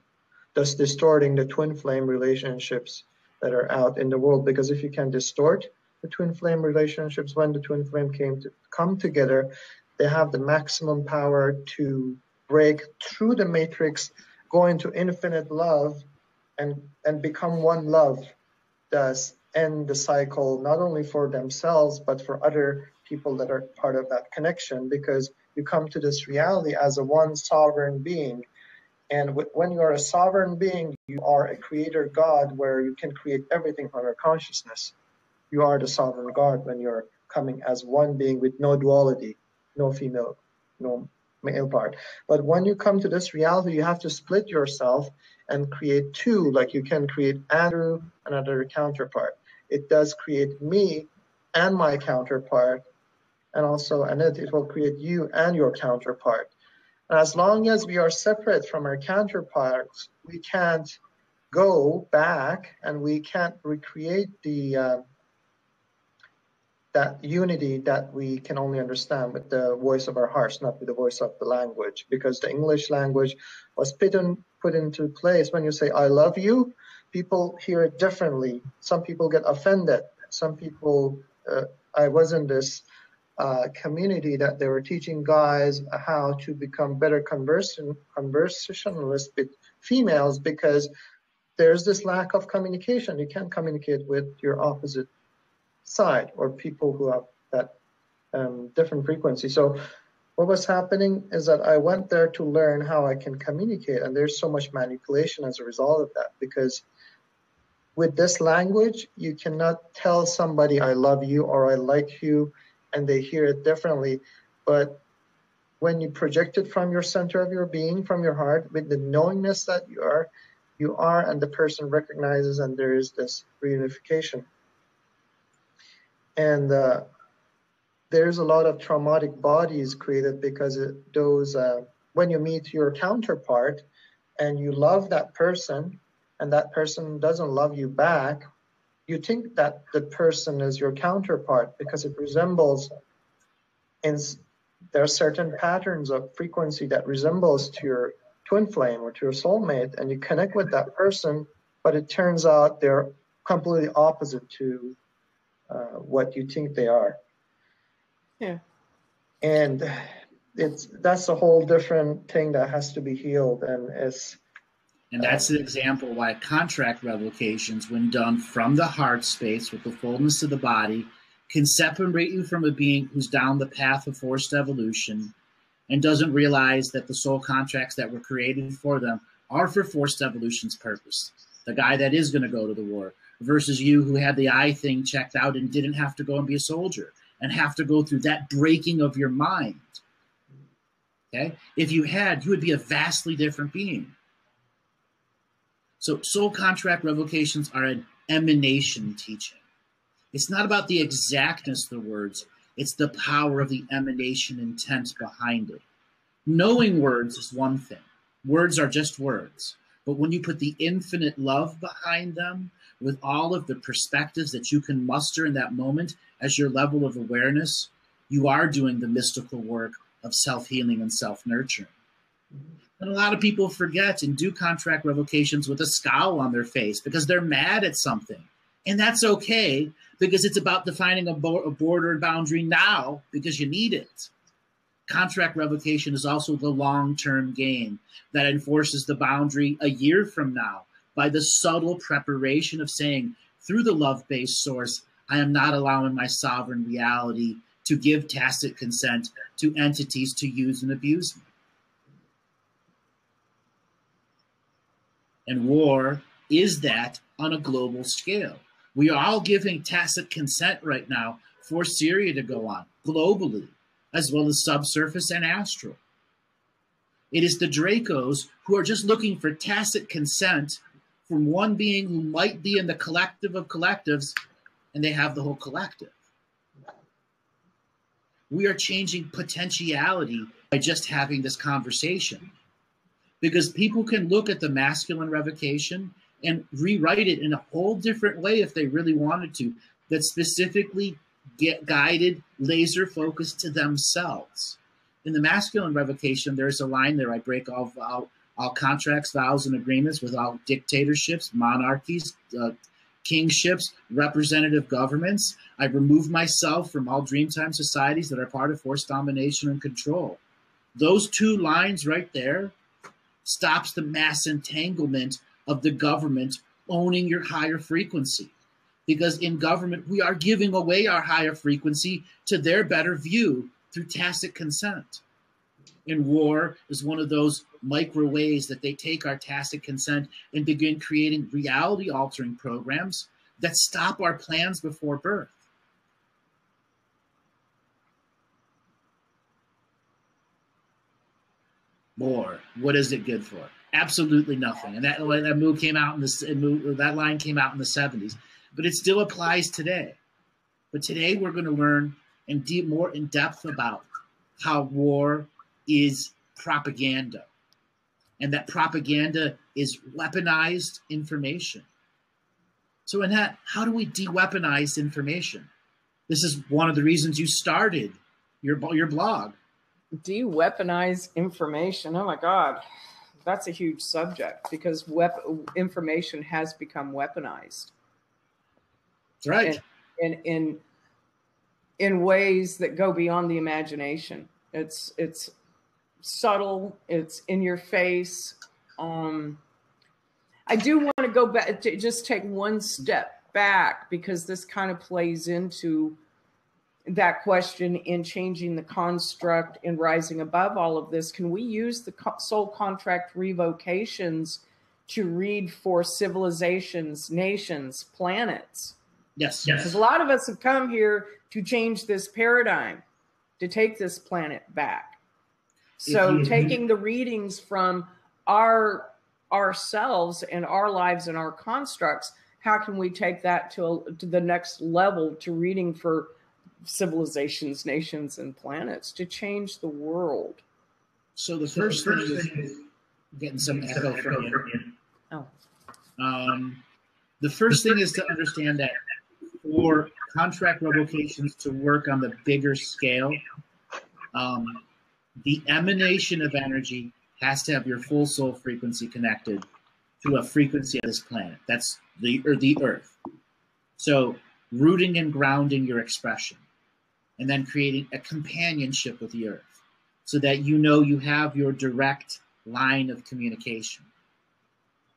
thus distorting the twin flame relationships that are out in the world. Because if you can distort the twin flame relationships, when the twin flame come together, they have the maximum power to break through the matrix, go into infinite love, and become one love, thus end the cycle, not only for themselves, but for other people that are part of that connection, because you come to this reality as a one sovereign being, And when you are a sovereign being, you are a creator God where you can create everything from your consciousness. You are the sovereign God when you're coming as one being with no duality, no female, no male part. But when you come to this reality, you have to split yourself and create two, like you can create Andrew, another counterpart. It does create me and my counterpart, and also Annette, it will create you and your counterpart. And as long as we are separate from our counterparts, we can't go back and we can't recreate the that unity that we can only understand with the voice of our hearts, not with the voice of the language, because the English language was put into place. When you say, I love you, people hear it differently. Some people get offended. Some people, I was in this community that they were teaching guys how to become better conversationalists with females because there's this lack of communication. You can't communicate with your opposite side or people who have that different frequency. So what was happening is that I went there to learn how I can communicate, and there's so much manipulation as a result of that, because with this language you cannot tell somebody I love you or I like you and they hear it differently. But when you project it from your center of your being, from your heart, with the knowingness that you are, and the person recognizes, and there is this reunification. And there's a lot of traumatic bodies created because when you meet your counterpart and you love that person and that person doesn't love you back, you think that the person is your counterpart because it resembles, and there are certain patterns of frequency that resembles to your twin flame or to your soulmate, and you connect with that person, but it turns out they're completely opposite to what you think they are. Yeah. And that's a whole different thing that has to be healed, and that's an example why contract revocations, when done from the heart space with the fullness of the body, can separate you from a being who's down the path of forced evolution and doesn't realize that the soul contracts that were created for them are for forced evolution's purpose. The guy that is going to go to the war versus you who had the eye thing checked out and didn't have to go and be a soldier and have to go through that breaking of your mind. Okay? If you would be a vastly different being. So soul contract revocations are an emanation teaching. It's not about the exactness of the words. It's the power of the emanation intent behind it. Knowing words is one thing. Words are just words. But when you put the infinite love behind them, with all of the perspectives that you can muster in that moment as your level of awareness, you are doing the mystical work of self-healing and self-nurturing. And a lot of people forget and do contract revocations with a scowl on their face because they're mad at something. And that's okay, because it's about defining a border and boundary now because you need it. Contract revocation is also the long-term game that enforces the boundary a year from now by the subtle preparation of saying, through the love-based source, I am not allowing my sovereign reality to give tacit consent to entities to use and abuse me. And war is that on a global scale. We are all giving tacit consent right now for Syria to go on globally, as well as subsurface and astral. It is the Dracos who are just looking for tacit consent from one being who might be in the collective of collectives, and they have the whole collective. We are changing potentiality by just having this conversation, because people can look at the masculine revocation and rewrite it in a whole different way if they really wanted to, that specifically get guided, laser focused to themselves. In the masculine revocation, there's a line there: I break all contracts, vows, and agreements with all dictatorships, monarchies, kingships, representative governments. I remove myself from all dreamtime societies that are part of forced domination and control. Those two lines right there stops the mass entanglement of the government owning your higher frequency. Because in government, we are giving away our higher frequency to their better view through tacit consent. And war is one of those micro ways that they take our tacit consent and begin creating reality-altering programs that stop our plans before birth. More. What is it good for? Absolutely nothing. And that move came out in that line came out in the 70s, but it still applies today. But today we're going to learn more in depth about how war is propaganda, and that propaganda is weaponized information. So Annette, how do we de-weaponize information? This is one of the reasons you started your blog. De-weaponize information. Oh my God, that's a huge subject, because information has become weaponized. That's right. And in ways that go beyond the imagination. It's subtle. It's in your face. I do want to go back to just take one step back, because this kind of plays into that question in changing the construct and rising above all of this. Can we use the soul contract revocations to read for civilizations, nations, planets? Yes. Because a lot of us have come here to change this paradigm, to take this planet back. So taking the readings from ourselves and our lives and our constructs, how can we take that to the next level, to reading for civilizations, nations, and planets, to change the world? So the first thing is getting some echo from you. Oh. The first thing is to understand that for contract revocations to work on the bigger scale, the emanation of energy has to have your full soul frequency connected to a frequency of this planet. That's the Earth. So rooting and grounding your expression, and then creating a companionship with the Earth, so that you know you have your direct line of communication.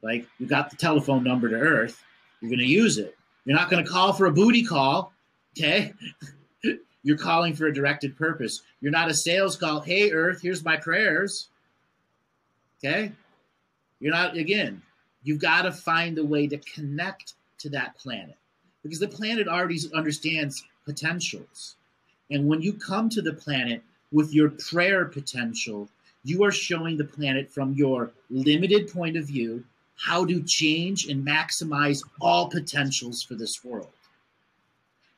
Like, you got the telephone number to Earth, you're going to use it. You're not going to call for a booty call, okay? You're calling for a directed purpose. You're not a sales call. Hey, Earth, here's my prayers, okay? You're not, again, you've got to find a way to connect to that planet, because the planet already understands potentials. And when you come to the planet with your prayer potential, you are showing the planet from your limited point of view how to change and maximize all potentials for this world.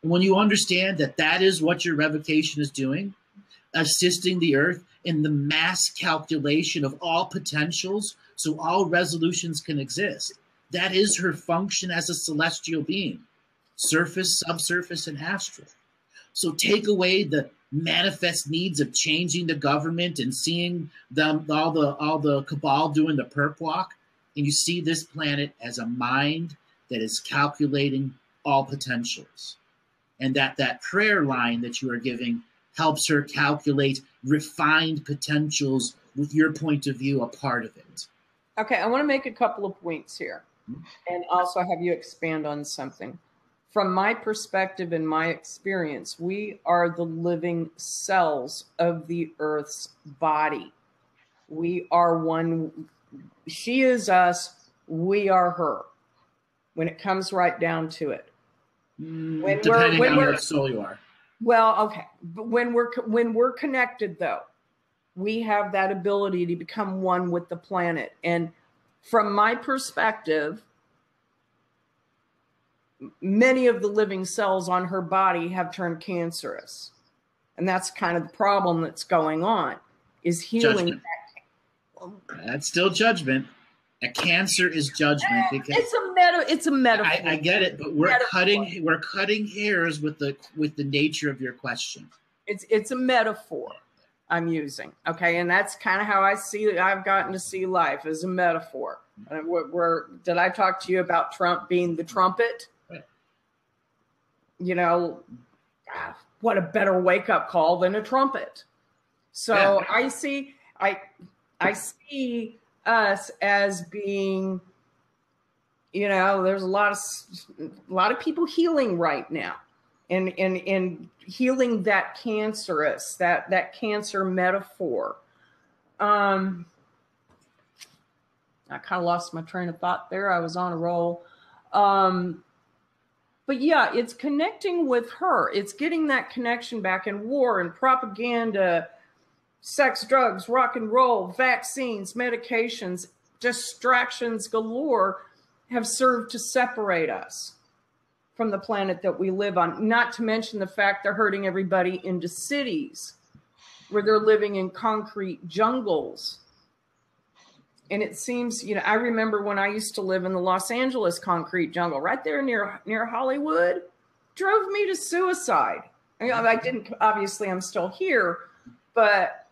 And when you understand that that is what your revocation is doing, assisting the Earth in the mass calculation of all potentials so all resolutions can exist, that is her function as a celestial being, surface, subsurface, and astral. So take away the manifest needs of changing the government and seeing them, all the cabal doing the perp walk, and you see this planet as a mind that is calculating all potentials. And that prayer line that you are giving helps her calculate refined potentials with your point of view a part of it. Okay, I want to make a couple of points here, and also have you expand on something. From my perspective and my experience, we are the living cells of the Earth's body. We are one. She is us. We are her. When it comes right down to it. Depending on what soul you are. Well, okay. But when we're connected, though, we have that ability to become one with the planet. And from my perspective, many of the living cells on her body have turned cancerous. And that's kind of the problem that's going on, is healing. That's still judgment. A cancer is judgment. Because it's a metaphor. I get it, but we're cutting hairs with the nature of your question. It's a metaphor I'm using. Okay, and that's kind of how I've gotten to see life, as a metaphor. Did I talk to you about Trump being the trumpet? Right. You know, what a better wake-up call than a trumpet. So yeah. I see us as being, you know, there's a lot of people healing right now, and healing that cancerous, that cancer metaphor. I kind of lost my train of thought there. I was on a roll. But yeah, it's connecting with her. It's getting that connection back. In war and propaganda, sex, drugs, rock and roll, vaccines, medications, distractions galore have served to separate us from the planet that we live on. Not to mention the fact they're herding everybody into cities where they're living in concrete jungles. And it seems, you know, I remember when I used to live in the Los Angeles concrete jungle, right there near Hollywood, drove me to suicide. I mean, I didn't, obviously I'm still here, but.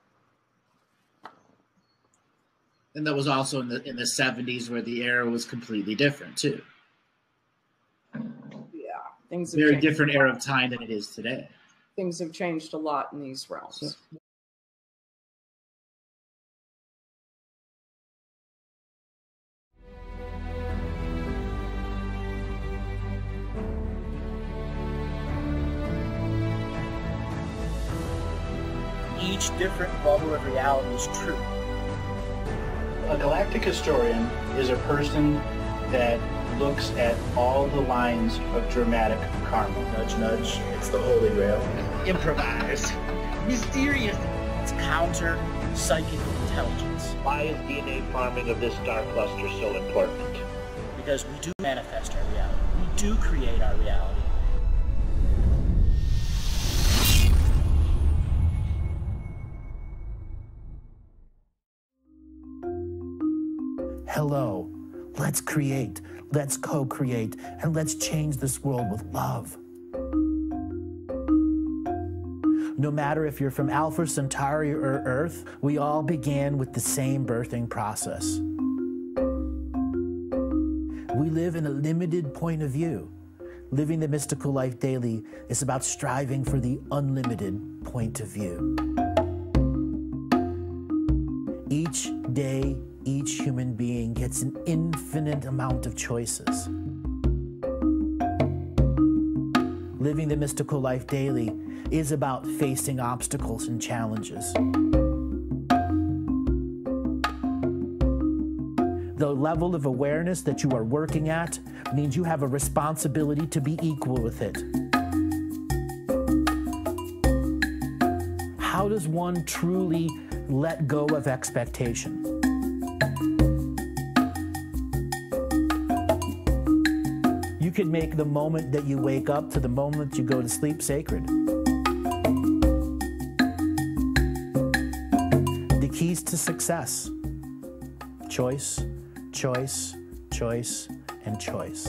And that was also in the 70s where the era was completely different too. Yeah, things have very changed. Different era of time than it is today. Things have changed a lot in these realms. So, Each different bubble of reality is true. A galactic historian is a person that looks at all the lines of dramatic karma. Nudge, nudge. It's the Holy Grail. Improvise. Mysterious. It's counter psychic intelligence. Why is DNA farming of this star cluster so important? Because we do manifest our reality. We do create our reality. Hello, let's create, let's co-create, and let's change this world with love. No matter if you're from Alpha Centauri or Earth, we all began with the same birthing process. We live in a limited point of view. Living the mystical life daily is about striving for the unlimited point of view. Each day, each human being gets an infinite amount of choices. Living the mystical life daily is about facing obstacles and challenges. The level of awareness that you are working at means you have a responsibility to be equal with it. How does one truly let go of expectation? You can make the moment that you wake up to the moment you go to sleep sacred. The keys to success: choice, choice, choice, and choice.